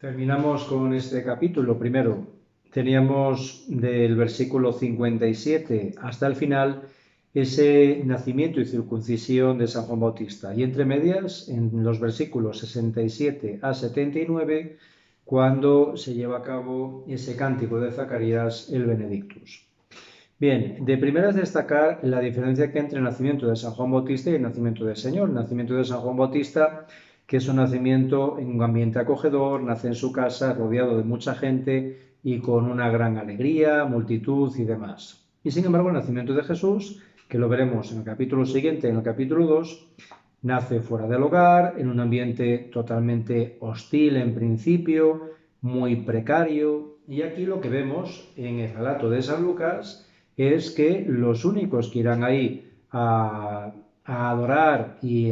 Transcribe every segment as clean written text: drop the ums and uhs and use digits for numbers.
Terminamos con este capítulo. Primero, teníamos del versículo 57 hasta el final ese nacimiento y circuncisión de San Juan Bautista. Y entre medias, en los versículos 67 a 79, cuando se lleva a cabo ese cántico de Zacarías, el Benedictus. Bien, de primeras destacar la diferencia que hay entre el nacimiento de San Juan Bautista y el nacimiento del Señor. El nacimiento de San Juan Bautista, que es un nacimiento en un ambiente acogedor, nace en su casa rodeado de mucha gente y con una gran alegría, multitud y demás. Y sin embargo, el nacimiento de Jesús, que lo veremos en el capítulo siguiente, en el capítulo 2, nace fuera del hogar, en un ambiente totalmente hostil en principio, muy precario. Y aquí lo que vemos en el relato de San Lucas es que los únicos que irán ahí a adorar y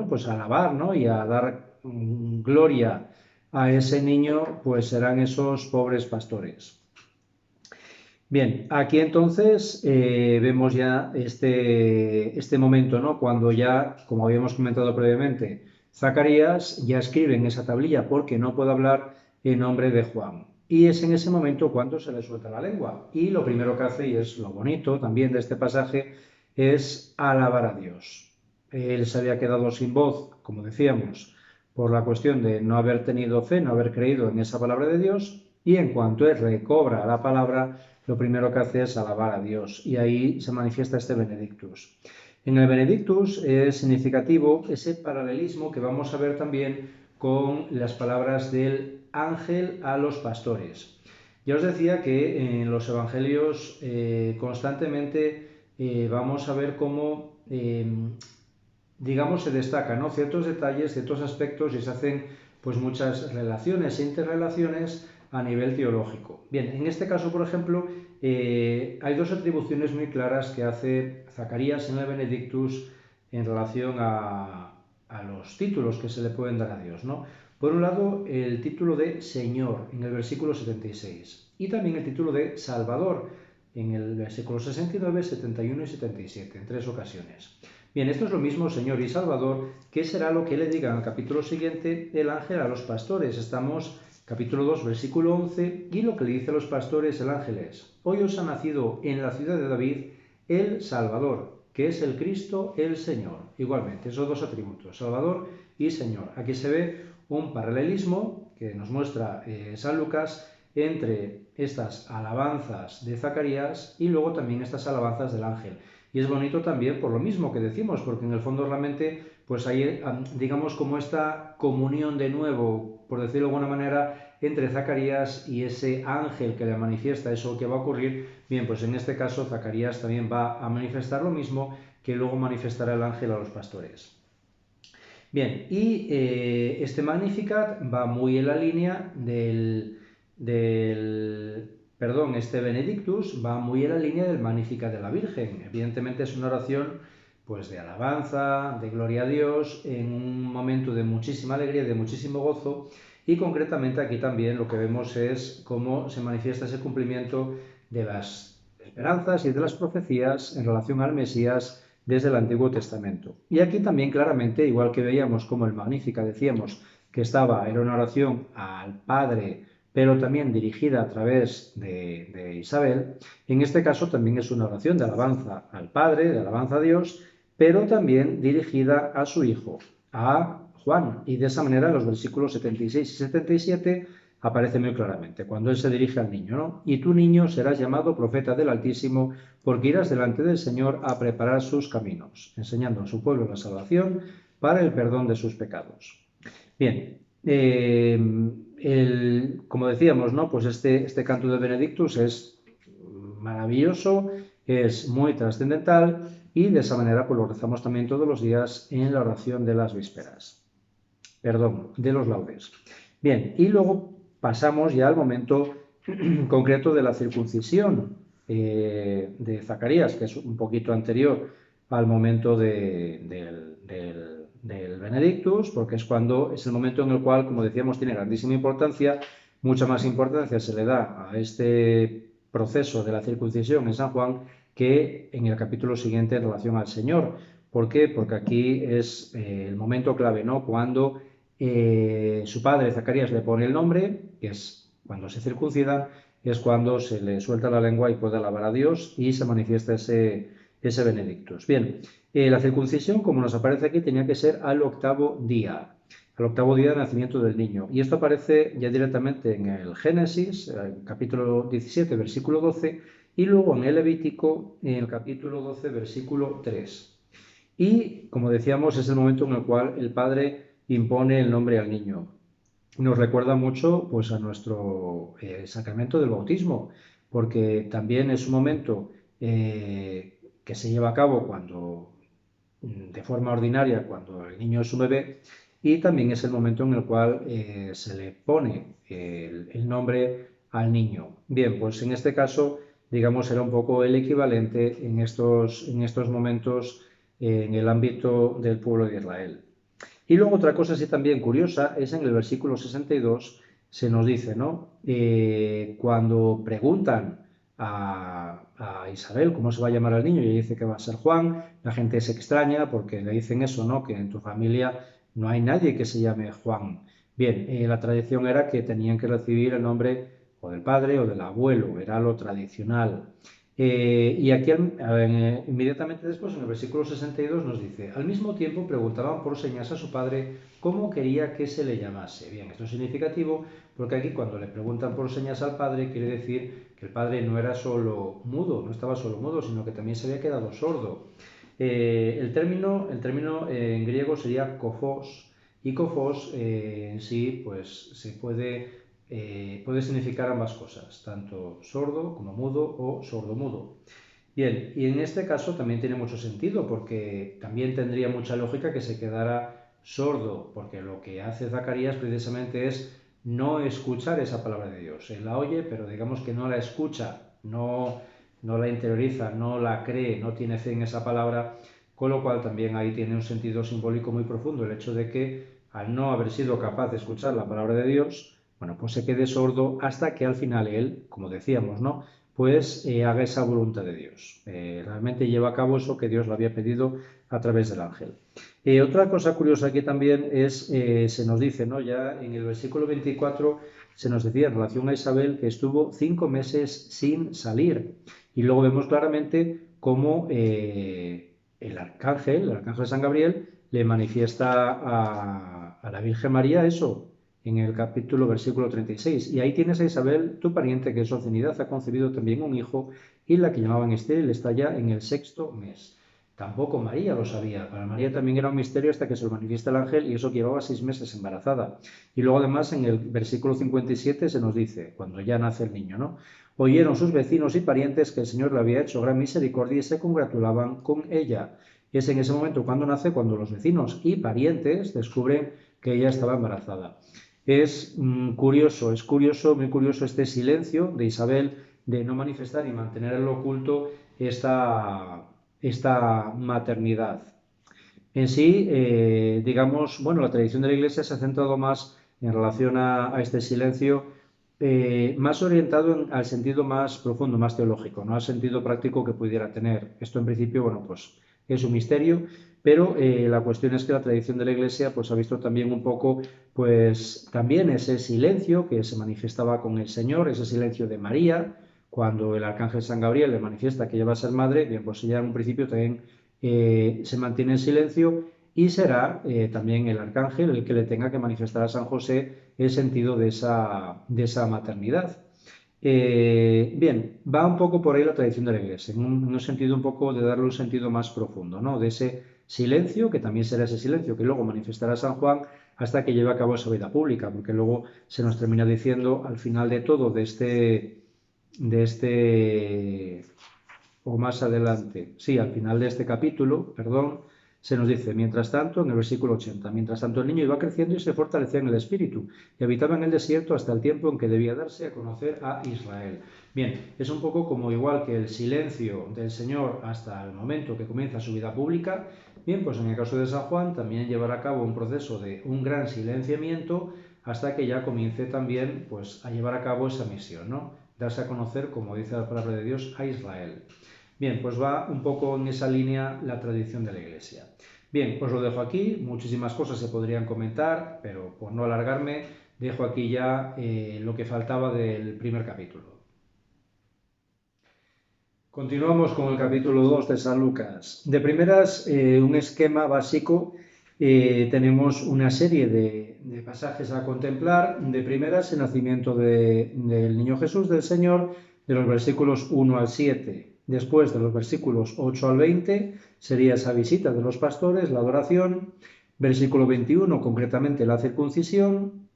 pues a alabar, ¿no? Y a dar gloria a ese niño, pues serán esos pobres pastores. Bien, aquí entonces vemos ya este momento, ¿no? Cuando ya, como habíamos comentado previamente, Zacarías ya escribe en esa tablilla porque no puede hablar en nombre de Juan. Y es en ese momento cuando se le suelta la lengua. Y lo primero que hace, y es lo bonito también de este pasaje, es alabar a Dios. Él se había quedado sin voz, como decíamos, por la cuestión de no haber tenido fe, no haber creído en esa palabra de Dios, y en cuanto él recobra la palabra, lo primero que hace es alabar a Dios, y ahí se manifiesta este Benedictus. En el Benedictus es significativo ese paralelismo que vamos a ver también con las palabras del ángel a los pastores. Ya os decía que en los evangelios constantemente vamos a ver cómo, digamos, se destacan, ¿no?, ciertos detalles, ciertos aspectos y se hacen pues muchas relaciones e interrelaciones a nivel teológico. Bien, en este caso, por ejemplo, hay dos atribuciones muy claras que hace Zacarías en el Benedictus en relación a los títulos que se le pueden dar a Dios, ¿no? Por un lado, el título de Señor en el versículo 76 y también el título de Salvador en el versículo 69, 71 y 77, en tres ocasiones. Bien, esto es lo mismo, Señor y Salvador, que será lo que le diga en el capítulo siguiente el ángel a los pastores. Estamos capítulo 2, versículo 11, y lo que le dice a los pastores el ángel es: hoy os ha nacido en la ciudad de David el Salvador, que es el Cristo, el Señor. Igualmente, esos dos atributos, Salvador y Señor. Aquí se ve un paralelismo que nos muestra San Lucas entre estas alabanzas de Zacarías y luego también estas alabanzas del ángel. Y es bonito también por lo mismo que decimos, porque en el fondo realmente pues hay, digamos, como esta comunión de nuevo, por decirlo de alguna manera, entre Zacarías y ese ángel que le manifiesta eso que va a ocurrir. Bien, pues en este caso Zacarías también va a manifestar lo mismo que luego manifestará el ángel a los pastores. Bien, y este Magnificat va muy en la línea este Benedictus va muy en la línea del Magnificat de la Virgen. Evidentemente es una oración pues de alabanza, de gloria a Dios, en un momento de muchísima alegría, de muchísimo gozo, y concretamente aquí también lo que vemos es cómo se manifiesta ese cumplimiento de las esperanzas y de las profecías en relación al Mesías desde el Antiguo Testamento. Y aquí también claramente, igual que veíamos como el Magnífica decíamos que era una oración al Padre, pero también dirigida a través de Isabel, en este caso también es una oración de alabanza al Padre, de alabanza a Dios, pero también dirigida a su Hijo, a Juan. Y de esa manera los versículos 76 y 77 aparece muy claramente, cuando él se dirige al niño, ¿no? Y tú, niño, serás llamado profeta del Altísimo, porque irás delante del Señor a preparar sus caminos, enseñando a su pueblo la salvación para el perdón de sus pecados. Bien, como decíamos, ¿no?, pues este canto de Benedictus es maravilloso, es muy trascendental, y de esa manera pues lo rezamos también todos los días en la oración de las vísperas. Perdón, de los laudes. Bien, y luego pasamos ya al momento concreto de la circuncisión de Zacarías, que es un poquito anterior al momento del Benedictus, porque es el momento en el cual, como decíamos, tiene grandísima importancia. Mucha más importancia se le da a este proceso de la circuncisión en San Juan que en el capítulo siguiente en relación al Señor. ¿Por qué? Porque aquí es el momento clave, ¿no?, cuando su padre Zacarías le pone el nombre, que es cuando se circuncida, es cuando se le suelta la lengua y puede alabar a Dios y se manifiesta ese Benedictus. Bien, la circuncisión, como nos aparece aquí, tenía que ser al octavo día de nacimiento del niño. Y esto aparece ya directamente en el Génesis, capítulo 17, versículo 12, y luego en el Levítico, en el capítulo 12, versículo 3. Y, como decíamos, es el momento en el cual el padre impone el nombre al niño. Nos recuerda mucho pues, a nuestro sacramento del bautismo, porque también es un momento que se lleva a cabo de forma ordinaria cuando el niño es un bebé, y también es el momento en el cual se le pone el nombre al niño. Bien, pues en este caso, digamos, era un poco el equivalente en estos momentos en el ámbito del pueblo de Israel. Y luego otra cosa así también curiosa es en el versículo 62 se nos dice, ¿no? Cuando preguntan a Isabel cómo se va a llamar al niño y ella dice que va a ser Juan, la gente se extraña porque le dicen eso, ¿no? Que en tu familia no hay nadie que se llame Juan. Bien, la tradición era que tenían que recibir el nombre o del padre o del abuelo, era lo tradicional. Y aquí inmediatamente después, en el versículo 62, nos dice, al mismo tiempo preguntaban por señas a su padre cómo quería que se le llamase. Bien, esto es significativo porque aquí cuando le preguntan por señas al padre quiere decir que el padre no era solo mudo, no estaba solo mudo, sino que también se había quedado sordo. El término en griego sería kofos, y kofos en sí pues puede significar ambas cosas, tanto sordo como mudo o sordo-mudo. Bien, y en este caso también tiene mucho sentido porque también tendría mucha lógica que se quedara sordo, porque lo que hace Zacarías precisamente es no escuchar esa palabra de Dios. Él la oye, pero digamos que no la escucha, no la interioriza, no la cree, no tiene fe en esa palabra, con lo cual también ahí tiene un sentido simbólico muy profundo el hecho de que al no haber sido capaz de escuchar la palabra de Dios, bueno, pues se quede sordo hasta que al final él, como decíamos, ¿no? Pues haga esa voluntad de Dios. Realmente lleva a cabo eso que Dios le había pedido a través del ángel. Otra cosa curiosa aquí también es, se nos dice, ¿no? Ya en el versículo 24 se nos decía en relación a Isabel que estuvo 5 meses sin salir. Y luego vemos claramente cómo el arcángel San Gabriel, le manifiesta a la Virgen María eso, en el capítulo versículo 36. Y ahí tienes a Isabel, tu pariente, que es obscenidad, ha concebido también un hijo, y la que llamaban estéril está ya en el 6.º mes. Tampoco María lo sabía. Para María también era un misterio hasta que se lo manifiesta el ángel, y eso que llevaba 6 meses embarazada. Y luego además en el versículo 57 se nos dice, cuando ya nace el niño, ¿no? Oyeron sus vecinos y parientes que el Señor le había hecho gran misericordia y se congratulaban con ella. Y es en ese momento cuando nace, cuando los vecinos y parientes descubren que ella estaba embarazada. Es curioso, muy curioso este silencio de Isabel de no manifestar y mantener en lo oculto esta maternidad. En sí, digamos, bueno, la tradición de la Iglesia se ha centrado más en relación a este silencio, más orientado al sentido más profundo, más teológico, no al sentido práctico que pudiera tener. Esto en principio, bueno, pues es un misterio, pero la cuestión es que la tradición de la Iglesia pues ha visto también un poco, pues también ese silencio que se manifestaba con el Señor, ese silencio de María, cuando el arcángel San Gabriel le manifiesta que ella va a ser madre, bien, pues ella en un principio también se mantiene en silencio, y será también el arcángel el que le tenga que manifestar a San José el sentido de esa maternidad. Bien, va un poco por ahí la tradición de la Iglesia, en un sentido un poco de darle un sentido más profundo, ¿no? De ese silencio, que también será ese silencio que luego manifestará San Juan hasta que lleve a cabo esa vida pública, porque luego se nos termina diciendo al final de todo, o más adelante, sí, al final de este capítulo, perdón, se nos dice, mientras tanto, en el versículo 80, mientras tanto el niño iba creciendo y se fortalecía en el espíritu, y habitaba en el desierto hasta el tiempo en que debía darse a conocer a Israel. Bien, es un poco como igual que el silencio del Señor hasta el momento que comienza su vida pública. Bien, pues en el caso de San Juan también llevará a cabo un proceso de un gran silenciamiento hasta que ya comience también pues a llevar a cabo esa misión, ¿no? Darse a conocer, como dice la palabra de Dios, a Israel. Bien, pues va un poco en esa línea la tradición de la Iglesia. Bien, os lo dejo aquí. Muchísimas cosas se podrían comentar, pero por no alargarme, dejo aquí ya lo que faltaba del primer capítulo. Continuamos con el capítulo 2 de San Lucas. De primeras, un esquema básico. Tenemos una serie de pasajes a contemplar. De primeras, el nacimiento del niño Jesús, del Señor, de los versículos 1 al 7. Después, de los versículos 8 al 20, sería esa visita de los pastores, la adoración. Versículo 21, concretamente, la circuncisión.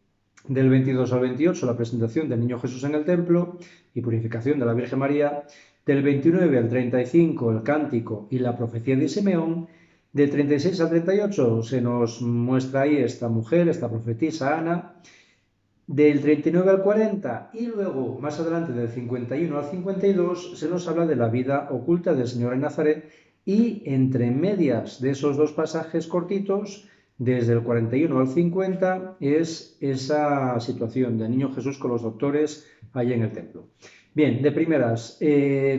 Del 22 al 28, la presentación del niño Jesús en el templo y purificación de la Virgen María. Del 29 al 35, el cántico y la profecía de Simeón. Del 36 al 38 se nos muestra ahí esta mujer, esta profetisa Ana. Del 39 al 40 y luego más adelante del 51 al 52 se nos habla de la vida oculta del Señor en Nazaret, y entre medias de esos dos pasajes cortitos, desde el 41 al 50, es esa situación del niño Jesús con los doctores allí en el templo. Bien, de primeras,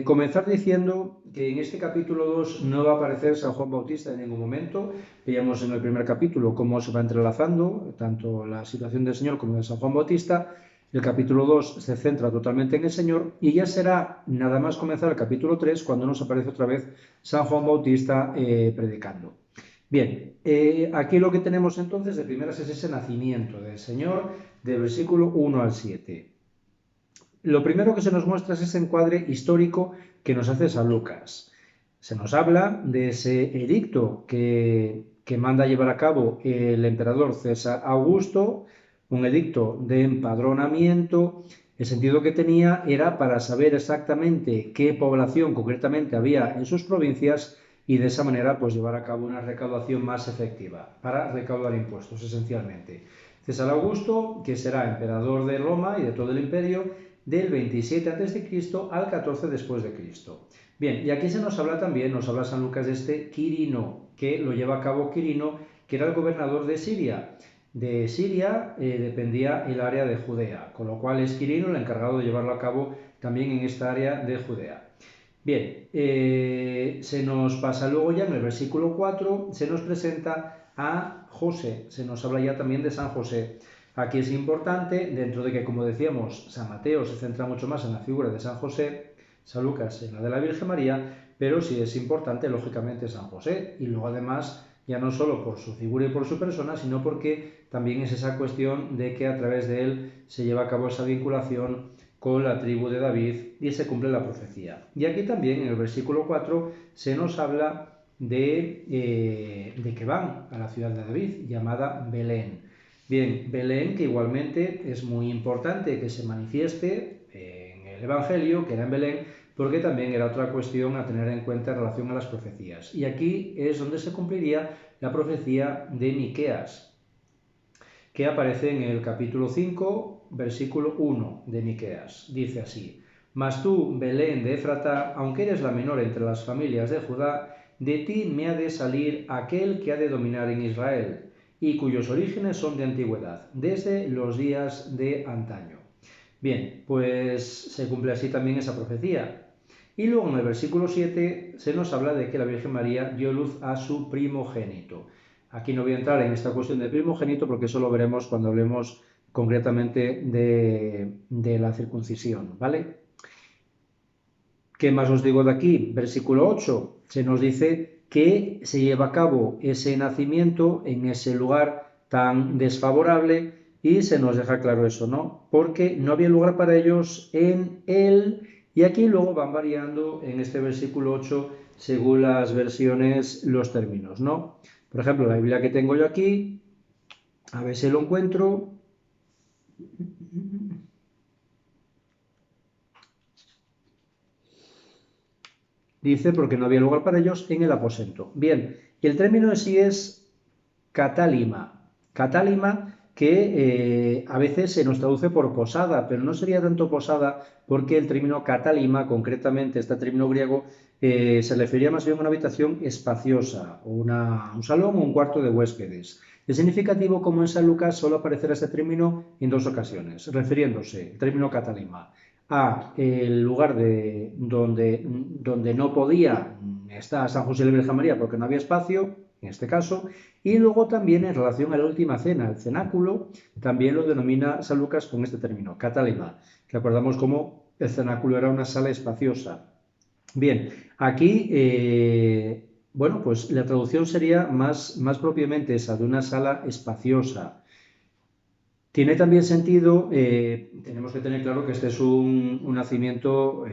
comenzar diciendo que en este capítulo 2 no va a aparecer San Juan Bautista en ningún momento. Veíamos en el primer capítulo cómo se va entrelazando tanto la situación del Señor como de San Juan Bautista. El capítulo 2 se centra totalmente en el Señor, y ya será nada más comenzar el capítulo 3 cuando nos aparece otra vez San Juan Bautista predicando. Bien, aquí lo que tenemos entonces de primeras es ese nacimiento del Señor, del versículo 1 al 7. Lo primero que se nos muestra es ese encuadre histórico que nos hace San Lucas. Se nos habla de ese edicto que manda llevar a cabo el emperador César Augusto, un edicto de empadronamiento. El sentido que tenía era para saber exactamente qué población concretamente había en sus provincias y de esa manera pues llevar a cabo una recaudación más efectiva para recaudar impuestos esencialmente. César Augusto, que será emperador de Roma y de todo el imperio, del 27 a.C. al 14 después de Cristo. Bien, y aquí se nos habla también, nos habla San Lucas de este Quirino, que lo lleva a cabo Quirino, que era el gobernador de Siria. De Siria dependía el área de Judea, con lo cual es Quirino el encargado de llevarlo a cabo también en esta área de Judea. Bien, se nos pasa luego ya en el versículo 4, se nos presenta a José, se nos habla ya también de San José. Aquí es importante, dentro de que, como decíamos, San Mateo se centra mucho más en la figura de San José, San Lucas en la de la Virgen María, pero sí es importante, lógicamente, San José, y luego además, ya no solo por su figura y por su persona, sino porque también es esa cuestión de que a través de él se lleva a cabo esa vinculación con la tribu de David y se cumple la profecía. Y aquí también, en el versículo 4, se nos habla de que van a la ciudad de David, llamada Belén. Bien, Belén, que igualmente es muy importante que se manifieste en el Evangelio, que era en Belén, porque también era otra cuestión a tener en cuenta en relación a las profecías. Y aquí es donde se cumpliría la profecía de Miqueas, que aparece en el capítulo 5, versículo 1 de Miqueas. Dice así: Mas tú, Belén de Efrata, aunque eres la menor entre las familias de Judá, de ti me ha de salir aquel que ha de dominar en Israel, y cuyos orígenes son de antigüedad, desde los días de antaño. Bien, pues se cumple así también esa profecía. Y luego en el versículo 7 se nos habla de que la Virgen María dio luz a su primogénito. Aquí no voy a entrar en esta cuestión de primogénito porque eso lo veremos cuando hablemos concretamente de la circuncisión, ¿vale? ¿Qué más os digo de aquí? Versículo 8 se nos dice que se lleva a cabo ese nacimiento en ese lugar tan desfavorable, y se nos deja claro eso, ¿no? Porque no había lugar para ellos en él, y aquí luego van variando en este versículo 8 según las versiones los términos, ¿no? Por ejemplo, la Biblia que tengo yo aquí, a ver si lo encuentro. Dice, porque no había lugar para ellos en el aposento. Bien, y el término en sí es catálima. Catálima, que a veces se nos traduce por posada, pero no sería tanto posada, porque el término catálima, concretamente este término griego, se refería más bien a una habitación espaciosa, un salón o un cuarto de huéspedes. Es significativo como en San Lucas solo aparecerá este término en dos ocasiones, refiriéndose, el término catálima, a el lugar donde no podía estar San José y la Virgen María porque no había espacio, en este caso, y luego también en relación a la última cena, el cenáculo, también lo denomina San Lucas con este término, katalima. Recordamos cómo el cenáculo era una sala espaciosa. Bien, aquí, bueno, pues la traducción sería más propiamente esa, de una sala espaciosa. Tiene también sentido, tenemos que tener claro que este es un nacimiento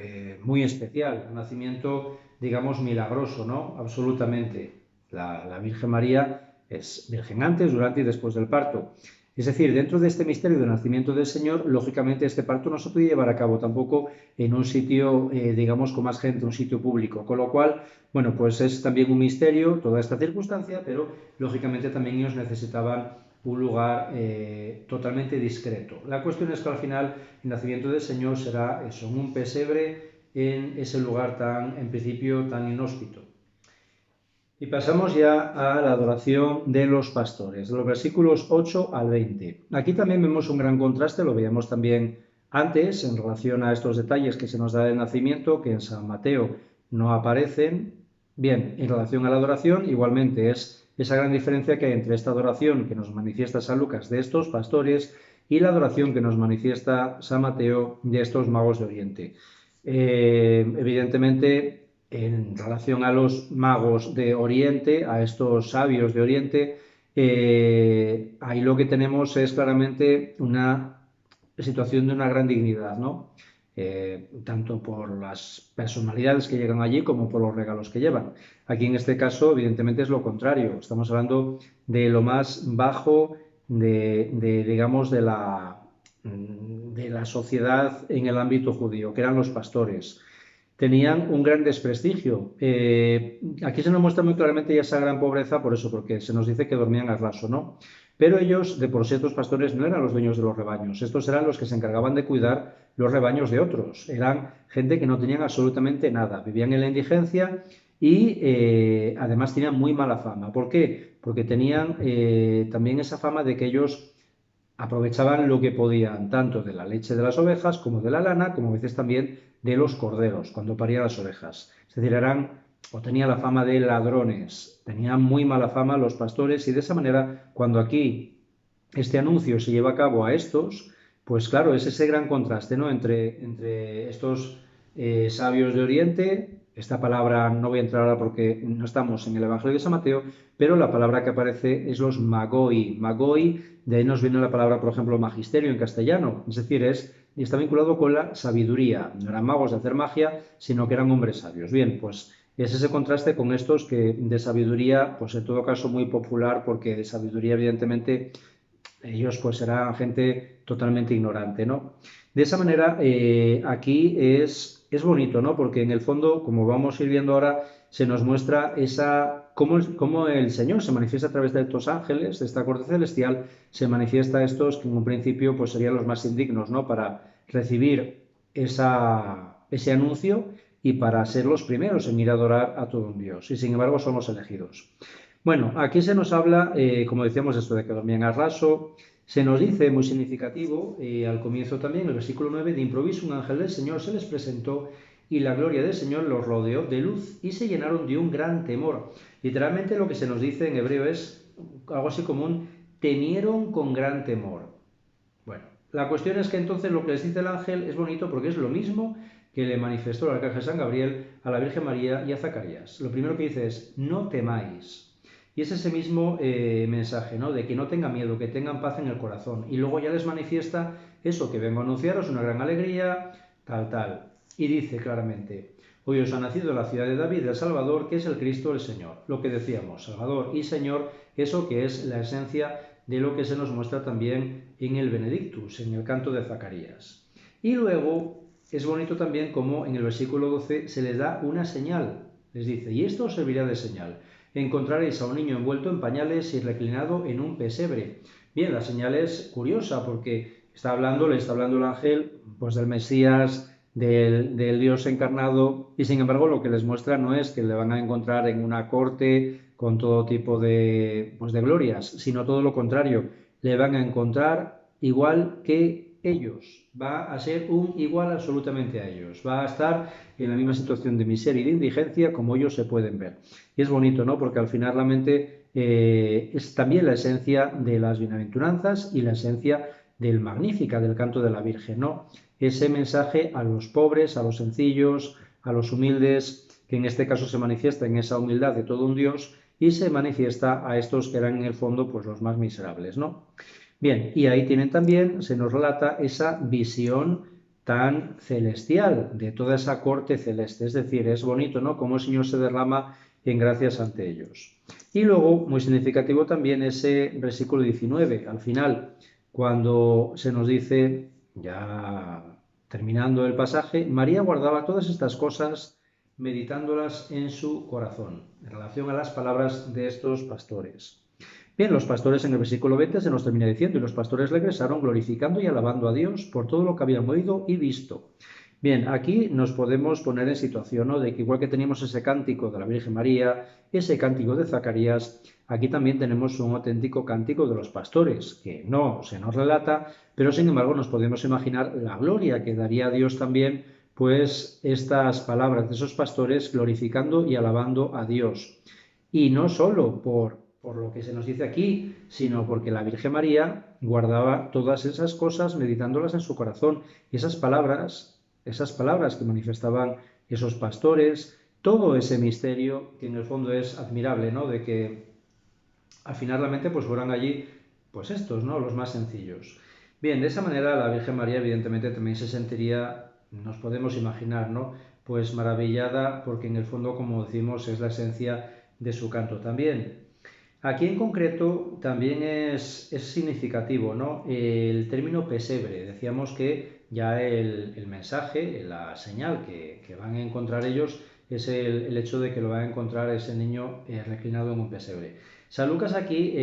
muy especial, un nacimiento, digamos, milagroso, ¿no? Absolutamente. La Virgen María es virgen antes, durante y después del parto. Es decir, dentro de este misterio del nacimiento del Señor, lógicamente este parto no se puede llevar a cabo tampoco en un sitio, digamos, con más gente, un sitio público. Con lo cual, bueno, pues es también un misterio toda esta circunstancia, pero lógicamente también ellos necesitaban un lugar totalmente discreto. La cuestión es que al final el nacimiento del Señor será eso, en un pesebre, en ese lugar tan, en principio, tan inhóspito. Y pasamos ya a la adoración de los pastores, de los versículos 8 al 20. Aquí también vemos un gran contraste, lo veíamos también antes, en relación a estos detalles que se nos da del nacimiento, que en San Mateo no aparecen. Bien, en relación a la adoración, igualmente es esa gran diferencia que hay entre esta adoración que nos manifiesta San Lucas de estos pastores y la adoración que nos manifiesta San Mateo de estos magos de Oriente. Evidentemente, en relación a los magos de Oriente, a estos sabios de Oriente, ahí lo que tenemos es claramente una situación de una gran dignidad, ¿no? Tanto por las personalidades que llegan allí como por los regalos que llevan. Aquí en este caso, evidentemente, es lo contrario. Estamos hablando de lo más bajo digamos, de la sociedad en el ámbito judío, que eran los pastores. Tenían un gran desprestigio. Aquí se nos muestra muy claramente ya esa gran pobreza, por eso, porque se nos dice que dormían al raso, ¿no? Pero ellos, de por sí, estos pastores no eran los dueños de los rebaños, estos eran los que se encargaban de cuidar los rebaños de otros. Eran gente que no tenían absolutamente nada, vivían en la indigencia y además tenían muy mala fama. ¿Por qué? Porque tenían también esa fama de que ellos aprovechaban lo que podían, tanto de la leche de las ovejas como de la lana, como a veces también de los corderos, cuando parían las ovejas. Es decir, eran o tenían la fama de ladrones, tenían muy mala fama los pastores y de esa manera, cuando aquí este anuncio se lleva a cabo a estos, pues claro, es ese gran contraste, ¿no? Entre estos sabios de Oriente, esta palabra no voy a entrar ahora porque no estamos en el Evangelio de San Mateo, pero la palabra que aparece es los magoi. Magoi, de ahí nos viene la palabra, por ejemplo, magisterio en castellano, es decir, y está vinculado con la sabiduría. No eran magos de hacer magia, sino que eran hombres sabios. Bien, pues es ese contraste con estos que de sabiduría, pues en todo caso muy popular, porque de sabiduría evidentemente ellos pues eran gente totalmente ignorante, ¿no? De esa manera, aquí es bonito, ¿no? Porque en el fondo, como vamos a ir viendo ahora, se nos muestra cómo el Señor se manifiesta a través de estos ángeles, de esta corte celestial, se manifiesta a estos que en un principio pues serían los más indignos, ¿no? Para recibir ese anuncio y para ser los primeros en ir a adorar a todo un Dios. Y sin embargo son los elegidos. Bueno, aquí se nos habla, como decíamos, esto de que dormían al raso. Se nos dice, muy significativo, al comienzo también, el versículo 9, de improviso un ángel del Señor se les presentó y la gloria del Señor los rodeó de luz y se llenaron de un gran temor. Literalmente lo que se nos dice en hebreo es algo así como un temieron con gran temor. Bueno, la cuestión es que entonces lo que les dice el ángel es bonito porque es lo mismo que le manifestó el arcángel San Gabriel a la Virgen María y a Zacarías. Lo primero que dice es, no temáis. Y es ese mismo mensaje, ¿no? De que no tengan miedo, que tengan paz en el corazón. Y luego ya les manifiesta eso, que vengo a anunciaros, una gran alegría, tal. Y dice claramente, hoy os ha nacido en la ciudad de David el Salvador, que es el Cristo el Señor. Lo que decíamos, Salvador y Señor, eso que es la esencia de lo que se nos muestra también en el Benedictus, en el canto de Zacarías. Y luego es bonito también como en el versículo 12 se les da una señal. Les dice, y esto os servirá de señal. Encontraréis a un niño envuelto en pañales y reclinado en un pesebre. Bien, la señal es curiosa porque le está hablando el ángel pues del Mesías, del Dios encarnado, y sin embargo lo que les muestra no es que le van a encontrar en una corte con todo tipo de glorias, sino todo lo contrario, le van a encontrar igual que ellos, va a ser un igual absolutamente a ellos, va a estar en la misma situación de miseria y de indigencia como ellos se pueden ver. Y es bonito, ¿no? Porque al final realmente es también la esencia de las bienaventuranzas y la esencia del Magnífica, del canto de la Virgen, ¿no? Ese mensaje a los pobres, a los sencillos, a los humildes, que en este caso se manifiesta en esa humildad de todo un Dios y se manifiesta a estos que eran en el fondo pues los más miserables, ¿no? Bien, y ahí tienen también, se nos relata esa visión tan celestial de toda esa corte celeste, es decir, es bonito, ¿no? Cómo el Señor se derrama en gracias ante ellos. Y luego, muy significativo también ese versículo 19, al final, cuando se nos dice, ya terminando el pasaje, María guardaba todas estas cosas meditándolas en su corazón, en relación a las palabras de estos pastores. Bien, los pastores en el versículo 20 se nos termina diciendo, y los pastores regresaron glorificando y alabando a Dios por todo lo que habían oído y visto. Bien, aquí nos podemos poner en situación, ¿no? De que igual que teníamos ese cántico de la Virgen María, ese cántico de Zacarías, aquí también tenemos un auténtico cántico de los pastores, que no se nos relata, pero sin embargo nos podemos imaginar la gloria que daría a Dios también, pues estas palabras de esos pastores glorificando y alabando a Dios. Y no solo por lo que se nos dice aquí, sino porque la Virgen María guardaba todas esas cosas meditándolas en su corazón. Y esas palabras que manifestaban esos pastores, todo ese misterio que en el fondo es admirable, ¿no? De que al final realmente pues fueran allí pues estos, ¿no? Los más sencillos. Bien, de esa manera la Virgen María evidentemente también se sentiría, nos podemos imaginar, ¿no? Pues maravillada porque en el fondo, como decimos, es la esencia de su canto también. Aquí en concreto también es significativo, ¿no? El término pesebre. Decíamos que ya el mensaje, la señal que van a encontrar ellos es el hecho de que lo van a encontrar ese niño reclinado en un pesebre. San Lucas aquí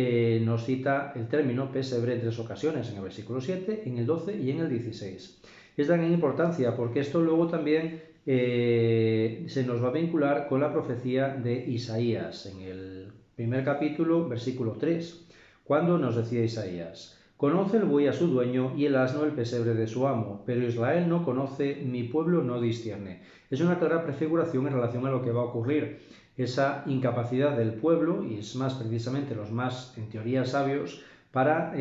nos cita el término pesebre en 3 ocasiones, en el versículo 7, en el 12 y en el 16. Es de gran importancia porque esto luego también se nos va a vincular con la profecía de Isaías, en el primer capítulo, versículo 3, cuando nos decía Isaías: conoce el buey a su dueño y el asno el pesebre de su amo, pero Israel no conoce, mi pueblo no discierne. Es una clara prefiguración en relación a lo que va a ocurrir, esa incapacidad del pueblo, y es más precisamente los más, en teoría, sabios, para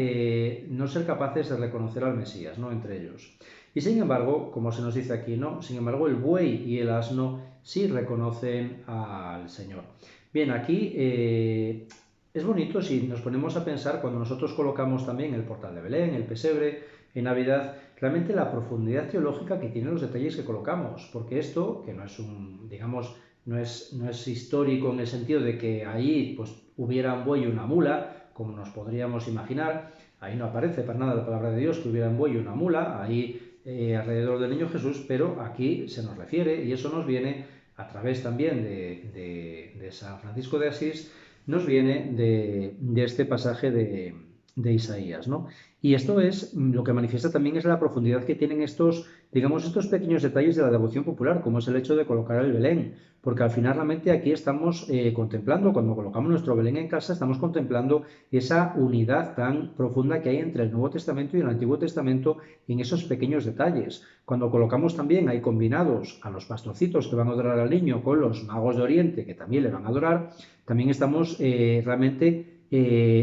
no ser capaces de reconocer al Mesías, ¿no? Entre ellos. Y sin embargo, como se nos dice aquí, ¿no? Sin embargo, el buey y el asno sí reconocen al Señor. Bien, aquí es bonito si nos ponemos a pensar cuando nosotros colocamos también el portal de Belén, el pesebre, en Navidad, realmente la profundidad teológica que tienen los detalles que colocamos, porque esto, que no es un, digamos, no es histórico en el sentido de que ahí pues hubiera un buey y una mula, como nos podríamos imaginar, ahí no aparece para nada la palabra de Dios que hubiera un buey y una mula, ahí alrededor del niño Jesús, pero aquí se nos refiere y eso nos viene a través también de San Francisco de Asís, nos viene de este pasaje de Isaías, ¿no? Y esto es, lo que manifiesta también es la profundidad que tienen estos, digamos, estos pequeños detalles de la devoción popular, como es el hecho de colocar el Belén, porque al final realmente aquí estamos contemplando, cuando colocamos nuestro Belén en casa, estamos contemplando esa unidad tan profunda que hay entre el Nuevo Testamento y el Antiguo Testamento en esos pequeños detalles. Cuando colocamos también ahí combinados a los pastorcitos que van a adorar al niño con los magos de Oriente que también le van a adorar, también estamos realmente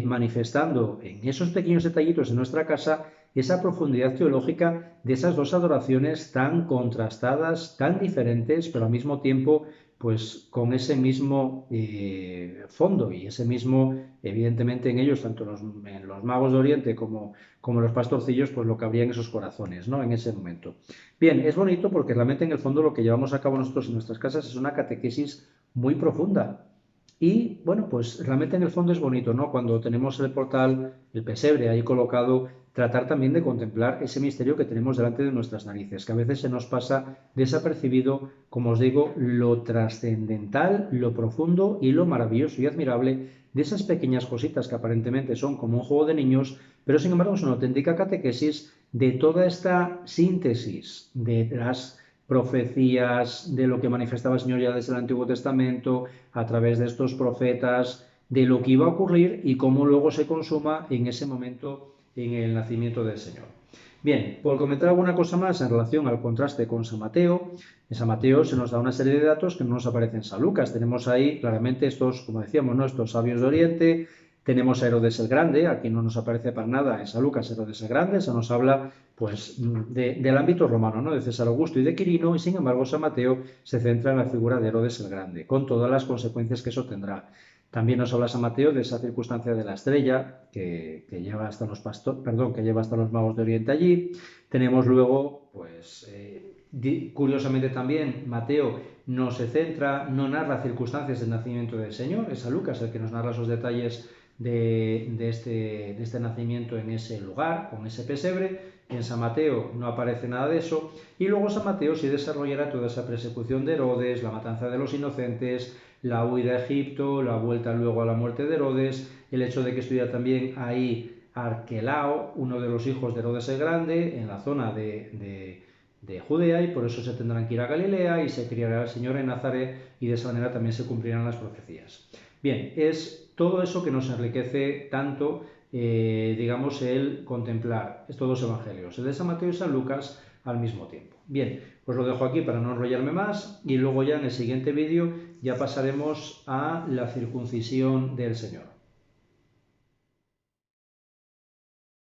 manifestando en esos pequeños detallitos de nuestra casa esa profundidad teológica de esas dos adoraciones tan contrastadas, tan diferentes, pero al mismo tiempo pues con ese mismo fondo y ese mismo, evidentemente en ellos, tanto en los magos de Oriente como los pastorcillos, pues lo que habría en esos corazones, ¿no? En ese momento. Bien, es bonito porque realmente en el fondo lo que llevamos a cabo nosotros en nuestras casas es una catequesis muy profunda. Y bueno, pues realmente en el fondo es bonito, ¿no? Cuando tenemos el portal, el pesebre ahí colocado, tratar también de contemplar ese misterio que tenemos delante de nuestras narices, que a veces se nos pasa desapercibido, como os digo, lo trascendental, lo profundo y lo maravilloso y admirable de esas pequeñas cositas que aparentemente son como un juego de niños, pero sin embargo es una auténtica catequesis de toda esta síntesis de las profecías, de lo que manifestaba el Señor ya desde el Antiguo Testamento, a través de estos profetas, de lo que iba a ocurrir y cómo luego se consuma en ese momento en el nacimiento del Señor. Bien, por comentar alguna cosa más en relación al contraste con San Mateo, en San Mateo se nos da una serie de datos que no nos aparecen en San Lucas. Tenemos ahí claramente estos, como decíamos, ¿no? Estos sabios de Oriente, tenemos a Herodes el Grande, aquí no nos aparece para nada en San Lucas Herodes el Grande, eso nos habla pues del ámbito romano, ¿no? De César Augusto y de Quirino, y sin embargo San Mateo se centra en la figura de Herodes el Grande, con todas las consecuencias que eso tendrá. También nos habla San Mateo de esa circunstancia de la estrella que lleva hasta los que lleva hasta los magos de Oriente allí. Tenemos luego, pues, curiosamente también, Mateo no se centra, no narra circunstancias del nacimiento del Señor, es a Lucas el que nos narra esos detalles de este nacimiento en ese lugar, con ese pesebre. En San Mateo no aparece nada de eso, y luego San Mateo sí desarrollará toda esa persecución de Herodes, la matanza de los inocentes, la huida a Egipto, la vuelta luego a la muerte de Herodes, el hecho de que estuviera también ahí Arquelao, uno de los hijos de Herodes el Grande, en la zona de Judea, y por eso se tendrán que ir a Galilea y se criará el Señor en Nazaret, y de esa manera también se cumplirán las profecías. Bien, es todo eso que nos enriquece tanto, digamos, el contemplar estos dos evangelios, el de San Mateo y San Lucas, al mismo tiempo. Bien, pues lo dejo aquí para no enrollarme más, y luego ya en el siguiente vídeo ya pasaremos a la circuncisión del Señor.